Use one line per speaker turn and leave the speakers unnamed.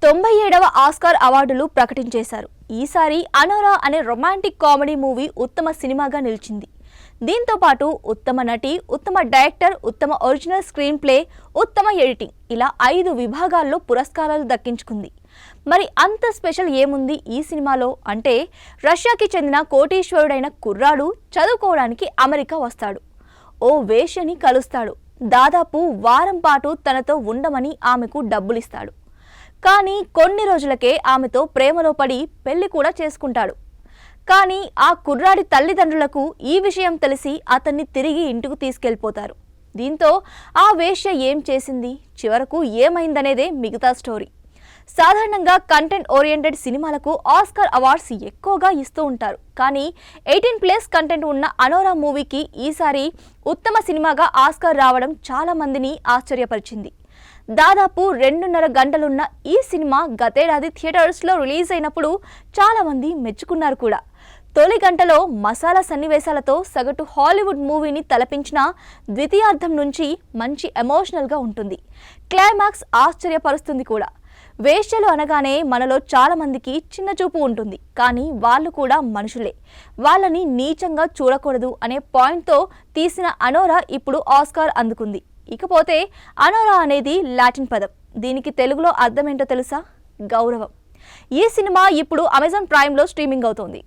97వ Oscar అవార్డులు ప్రకటించేశారు. ఈసారి అనోరా అనే రొమాంటిక్ కామెడీ మూవీ ఉత్తమ సినిమాగా నిలిచింది. దీంతో పాటు ఉత్తమ నటి, ఉత్తమ డైరెక్టర్, ఉత్తమ ఒరిజినల్ స్క్రీన్ ప్లే, ఉత్తమ ఎడిటింగ్ ఇలా 5 విభాగాల్లో పురస్కారాలు దక్కించుకుంది. మరి అంత స్పెషల్ ఏముంది ఈ సినిమాలో అంటే, రష్యాకి చెందిన కోటీశ్వరుడైన కుర్రాడు చదువుకోవడానికి అమెరికా వస్తాడు. ఓ వేశ్యని కలుస్తాడు. దాదాపు వారం పాటు తనతో ఉండమని ఆమెకు డబ్బులిస్తాడు. కానీ కొన్ని రోజులకే ఆమెతో ప్రేమలో పడి పెళ్లి కూడా చేసుకుంటాడు. కానీ ఆ కుర్రాడి తల్లిదండ్రులకు ఈ విషయం తెలిసి అతన్ని తిరిగి ఇంటికి తీసుకెళ్లిపోతారు. దీంతో ఆ వేశ్య ఏం చేసింది, చివరకు ఏమైందనేదే మిగతా స్టోరీ. సాధారణంగా కంటెంట్ ఓరియంటెడ్ సినిమాలకు ఆస్కార్ అవార్డ్స్ ఎక్కువగా ఇస్తూ ఉంటారు. కానీ 18+ కంటెంట్ ఉన్న అనోరా మూవీకి ఈసారి ఉత్తమ సినిమాగా ఆస్కార్ రావడం చాలా మందిని ఆశ్చర్యపరిచింది. దాదాపు 2.5 గంటలున్న ఈ సినిమా గతేడాది థియేటర్స్లో రిలీజ్ అయినప్పుడు చాలా మంది మెచ్చుకున్నారు కూడా. తొలి గంటలో మసాలా సన్నివేశాలతో సగటు హాలీవుడ్ మూవీని తలపించిన ద్వితీయార్థం నుంచి మంచి ఎమోషనల్గా ఉంటుంది. క్లైమాక్స్ ఆశ్చర్యపరుస్తుంది కూడా. వేశ్యలు అనగానే మనలో చాలా మందికి చిన్న చూపు ఉంటుంది. కానీ వాళ్ళు కూడా మనుషులే, వాళ్ళని నీచంగా చూడకూడదు అనే పాయింట్తో తీసిన అనోరా ఇప్పుడు ఆస్కార్ అందుకుంది. ఇకపోతే అనోరా అనేది లాటిన్ పదం. దీనికి తెలుగులో అర్థం ఏంటో తెలుసా? గౌరవం. ఈ సినిమా ఇప్పుడు అమెజాన్ ప్రైమ్లో స్ట్రీమింగ్ అవుతోంది.